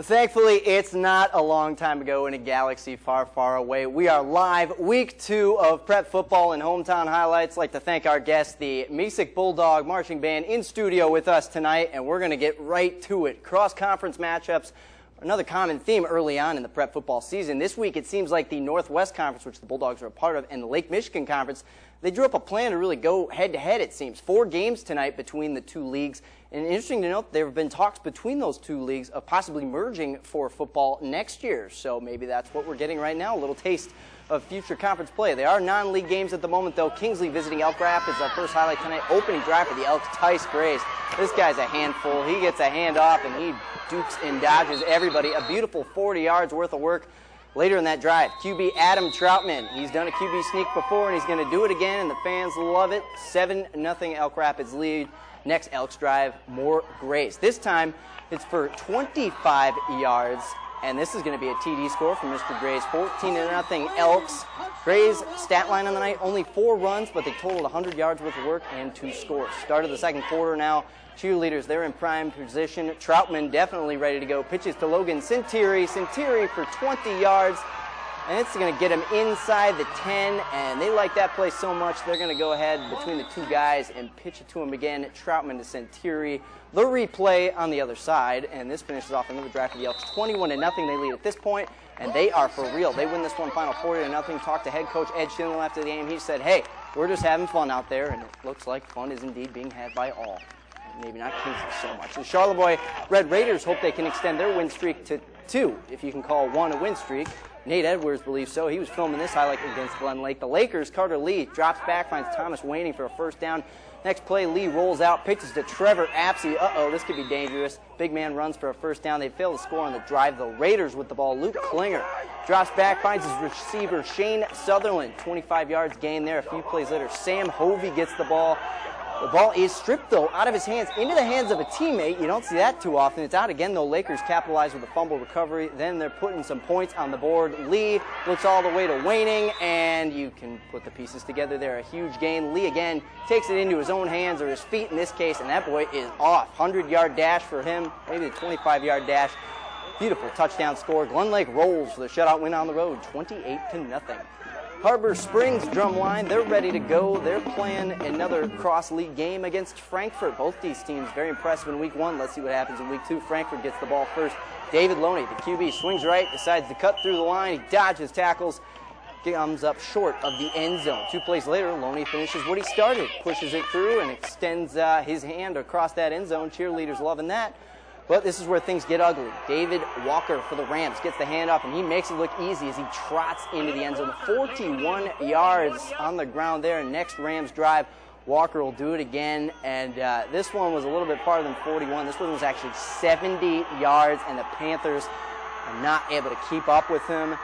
Thankfully, it's not a long time ago in a galaxy far, far away. We are live, week 2 of Prep Football and Hometown Highlights. I'd like to thank our guests, the Mesick Bulldog Marching Band, in studio with us tonight, and we're going to get right to it. Cross-conference matchups, another common theme early on in the Prep Football season. This week, it seems like the Northwest Conference, which the Bulldogs are a part of, and the Lake Michigan Conference, they drew up a plan to really go head-to-head, it seems. 4 games tonight between the two leagues. And interesting to note, there have been talks between those two leagues of possibly merging for football next year. So maybe that's what we're getting right now, a little taste of future conference play. They are non-league games at the moment, though. Kingsley visiting Elk Rapids, our first highlight tonight. Opening drive for the Elks, Tice Grace. This guy's a handful. He gets a handoff, and he dukes and dodges everybody. A beautiful 40 yards worth of work. Later in that drive, QB Adam Troutman. He's done a QB sneak before, and he's going to do it again, and the fans love it. 7-0 Elk Rapids lead. Next Elks drive, more Grace. This time, it's for 25 yards, and this is going to be a TD score from Mr. Grace. 14-0 Elks. Gray's stat line on the night, only 4 runs, but they totaled 100 yards worth of work and 2 scores. Start of the second quarter now. Cheerleaders, they're in prime position. Troutman definitely ready to go. Pitches to Logan Sintiri. Sintiri for 20 yards. And it's going to get him inside the 10, and they like that play so much, they're going to go ahead between the two guys and pitch it to him again. Troutman to Sentiri. The replay on the other side, and this finishes off another drive for the Elks. 21-0 they lead at this point, and they are for real. They win this one final 40-0. Talked to head coach Ed Schindler after the game. He said, hey, we're just having fun out there, and it looks like fun is indeed being had by all. Maybe not Kingsley so much. The Charlevoix Red Raiders hope they can extend their win streak to 2, if you can call 1 a win streak. Nate Edwards believes so. He was filming this highlight against Glen Lake. The Lakers, Carter Lee drops back, finds Thomas Waney for a first down. Next play, Lee rolls out, pitches to Trevor Apsey. Uh-oh, this could be dangerous. Big man runs for a first down. They fail to score on the drive. The Raiders with the ball. Luke Klinger drops back, finds his receiver, Shane Sutherland. 25 yards gain there. A few plays later, Sam Hovey gets the ball. The ball is stripped, though, out of his hands, into the hands of a teammate. You don't see that too often. It's out again, though. Lakers capitalize with a fumble recovery. Then they're putting some points on the board. Lee looks all the way to Waning, and you can put the pieces together there. A huge gain. Lee, again, takes it into his own hands, or his feet in this case, and that boy is off. 100-yard dash for him, maybe the 25-yard dash. Beautiful touchdown score. Glen Lake rolls for the shutout win on the road, 28-0. Harbor Springs drumline, they're ready to go. They're playing another cross-league game against Frankfort. Both these teams very impressive in week 1. Let's see what happens in week 2. Frankfort gets the ball first. David Loney, the QB, swings right, decides to cut through the line. He dodges tackles, comes up short of the end zone. 2 plays later, Loney finishes what he started, pushes it through and extends his hand across that end zone. Cheerleaders loving that. But this is where things get ugly. David Walker for the Rams gets the handoff, and he makes it look easy as he trots into the end zone. 41 yards on the ground there. Next Rams drive, Walker will do it again. And this one was a little bit farther than 41. This one was actually 70 yards, and the Panthers are not able to keep up with him.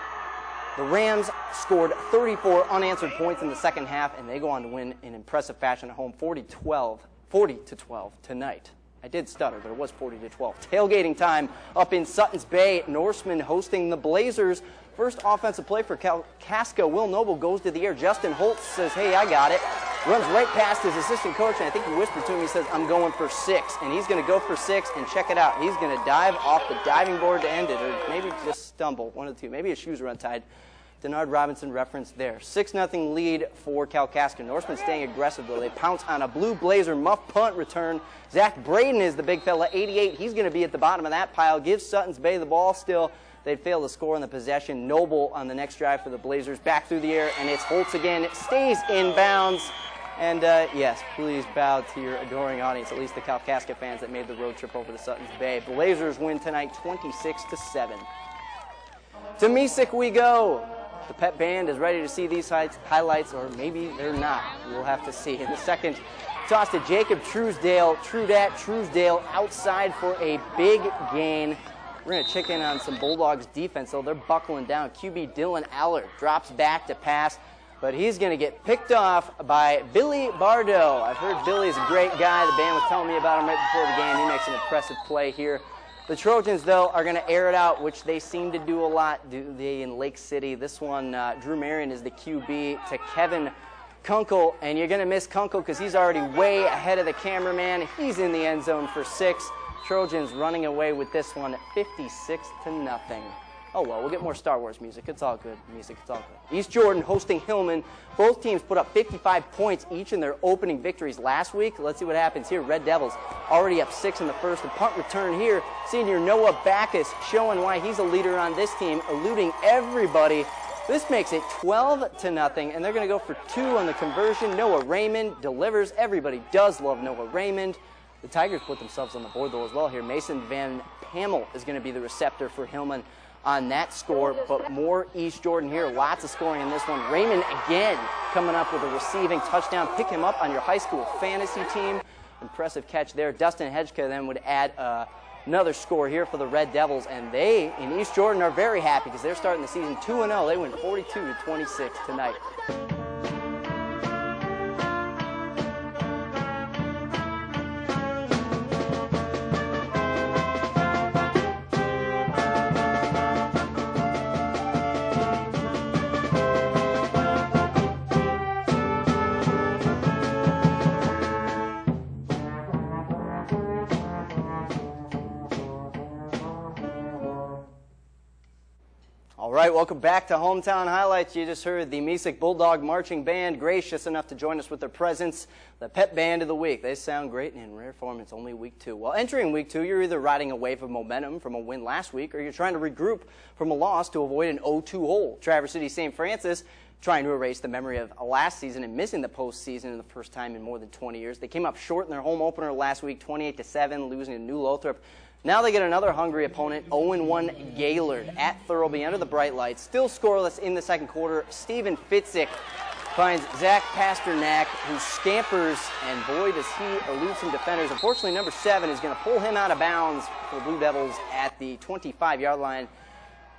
The Rams scored 34 unanswered points in the second half, and they go on to win in impressive fashion at home, 40-12 tonight. I did stutter, but it was 40-12. Tailgating time up in Suttons Bay. Norseman hosting the Blazers. First offensive play for Kalkaska. Will Noble goes to the air. Justin Holtz says, hey, I got it. Runs right past his assistant coach, and I think he whispered to him. He says, I'm going for 6. And he's going to go for 6, and check it out. He's going to dive off the diving board to end it, or maybe just stumble, one of the two. Maybe his shoes were untied. Denard Robinson referenced there. 6-0 lead for Kalkaska. Norseman staying aggressive, though. They pounce on a Blue Blazer muff punt return. Zach Braden is the big fella, 88. He's going to be at the bottom of that pile. Gives Suttons Bay the ball still. They'd fail to score on the possession. Noble on the next drive for the Blazers. Back through the air, and it's Holtz again. It stays in bounds. And, yes, please bow to your adoring audience, at least the Kalkaska fans that made the road trip over to Suttons Bay. Blazers win tonight 26-7. To Mesick we go. The Pep Band is ready to see these highlights, or maybe they're not. We'll have to see. In the second Toss to Jacob Truesdale. Truesdale outside for a big gain. We're going to check in on some Bulldogs defense, though. They're buckling down. QB Dylan Aller drops back to pass, but he's going to get picked off by Billy Bardo. I've heard Billy's a great guy. The band was telling me about him right before the game. He makes an impressive play here. The Trojans, though, are going to air it out, which they seem to do a lot in Lake City. This one, Drew Marion is the QB to Kevin Kunkel, and you're going to miss Kunkel because he's already way ahead of the cameraman. He's in the end zone for 6. Trojans running away with this one 56-0. Oh, well, we'll get more Star Wars music. It's all good. It's all good. East Jordan hosting Hillman. Both teams put up 55 points each in their opening victories last week. Let's see what happens here. Red Devils already up 6 in the first. The punt return here. Senior Noah Backus showing why he's a leader on this team, eluding everybody. This makes it 12-0, and they're going to go for 2 on the conversion. Noah Raymond delivers. Everybody does love Noah Raymond. The Tigers put themselves on the board, though, as well here. Mason Van Pamel is going to be the receptor for Hillman on that score, but more East Jordan here. Lots of scoring in this one. Raymond again coming up with a receiving touchdown. Pick him up on your high school fantasy team. Impressive catch there. Dustin Hedgeka then would add another score here for the Red Devils, and they in East Jordan are very happy because they're starting the season 2-0. They win 42-26 tonight. All right, welcome back to Hometown Highlights. You just heard the Mesick Bulldog Marching Band, gracious enough to join us with their presence, the Pep Band of the Week. They sound great, and in rare form, it's only week 2. Well, entering week 2, you're either riding a wave of momentum from a win last week, or you're trying to regroup from a loss to avoid an 0-2 hole. Traverse City St. Francis trying to erase the memory of last season and missing the postseason in the first time in more than 20 years. They came up short in their home opener last week, 28-7, losing to New Lothrop. Now they get another hungry opponent, 0-1 Gaylord at Thurlby under the bright lights. Still scoreless in the second quarter. Stephen Fitzik finds Zach Pasternak, who scampers, and boy, does he elude some defenders. Unfortunately, number 7 is going to pull him out of bounds for the Blue Devils at the 25-yard line.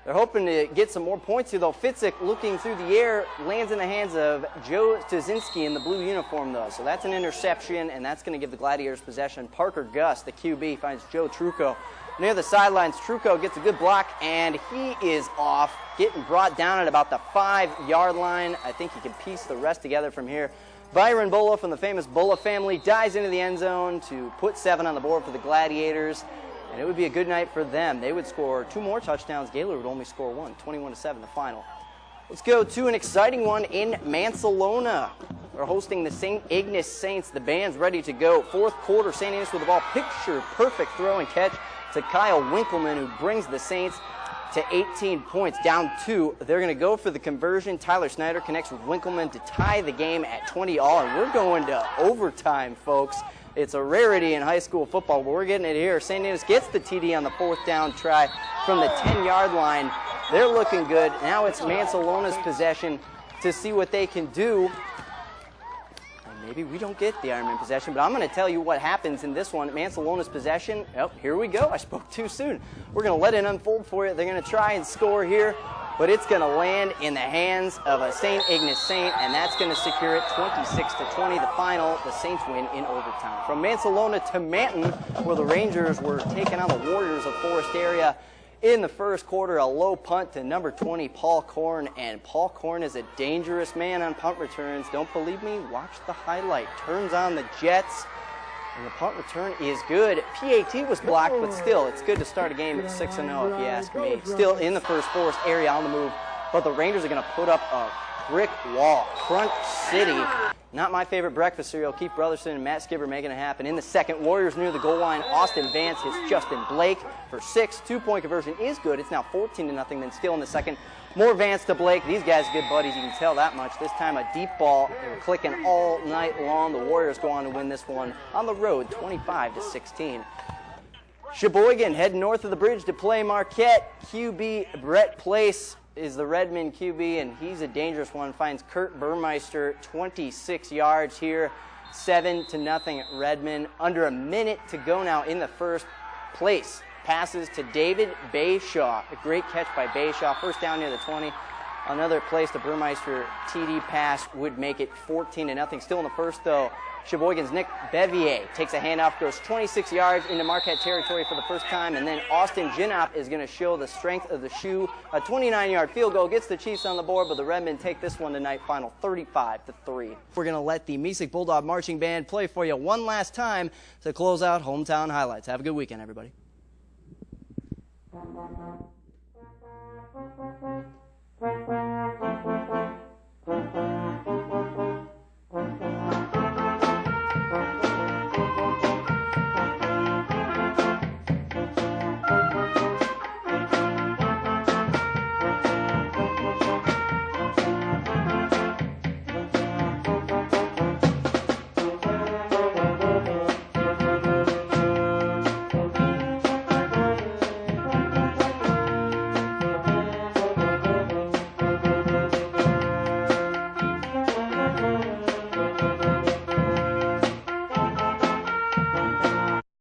They're hoping to get some more points here, though. Fitzik, looking through the air, lands in the hands of Joe Stazinski in the blue uniform, though. So that's an interception, and that's going to give the Gladiators possession. Parker Gus, the QB, finds Joe Trucco near the sidelines. Trucco gets a good block, and he is off, getting brought down at about the 5-yard line. I think he can piece the rest together from here. Byron Bola from the famous Bola family dives into the end zone to put 7 on the board for the Gladiators. And it would be a good night for them. They would score 2 more touchdowns. Gaylord would only score 1, 21-7 the final. Let's go to an exciting one in Mansalona. We're hosting the St. Ignace Saints. The band's ready to go. Fourth quarter, St. Ignace with the ball. Picture-perfect throw and catch to Kyle Winkleman, who brings the Saints to 18 points, down 2. They're going to go for the conversion. Tyler Snyder connects with Winkleman to tie the game at 20-all, and we're going to overtime, folks. It's a rarity in high school football, but we're getting it here. St. Ignace gets the TD on the 4th down try from the 10-yard line. They're looking good. Now it's Mansalona's possession to see what they can do. And maybe we don't get the Ironman possession, but I'm going to tell you what happens in this one. Mansalona's possession. Oh, here we go. I spoke too soon. We're going to let it unfold for you. They're going to try and score here, but it's going to land in the hands of a St. Ignace Saint, and that's going to secure it 26-20. The final, the Saints win in overtime. From Mansalona to Manton, where the Rangers were taking on the Warriors of Forest Area in the first quarter, a low punt to number 20, Paul Korn, and Paul Korn is a dangerous man on punt returns. Don't believe me? Watch the highlight. Turns on the Jets, and the punt return is good. PAT was blocked, but still, it's good to start a game at 6-0 if you ask me. Still in the first Forest area on the move, but the Rangers are going to put up a brick wall. Crunch City. Not my favorite breakfast cereal. Keith Brotherson and Matt Skibber making it happen. In the second, Warriors near the goal line. Austin Vance hits Justin Blake for 6. 2-point conversion is good. It's now 14-0, then still in the second. More Vance to Blake. These guys are good buddies. You can tell that much. This time a deep ball. They were clicking all night long. The Warriors go on to win this one on the road, 25-16. Sheboygan heading north of the bridge to play Marquette. QB Brett Place is the Redmond QB, and he's a dangerous one. Finds Kurt Burmeister 26 yards here 7-0 Redmond. Under a minute to go now in the first place. Passes to David Bayshaw. A great catch by Bayshaw. First down near the 20. Another place, the Burmeister TD pass would make it 14-0. Still in the first, though, Sheboygan's Nick Bevier takes a handoff, goes 26 yards into Marquette territory for the first time, and then Austin Ginop is going to show the strength of the shoe. A 29-yard field goal gets the Chiefs on the board, but the Redmen take this one tonight, final 35-3. We're going to let the Mesick Bulldog Marching Band play for you one last time to close out Hometown Highlights. Have a good weekend, everybody.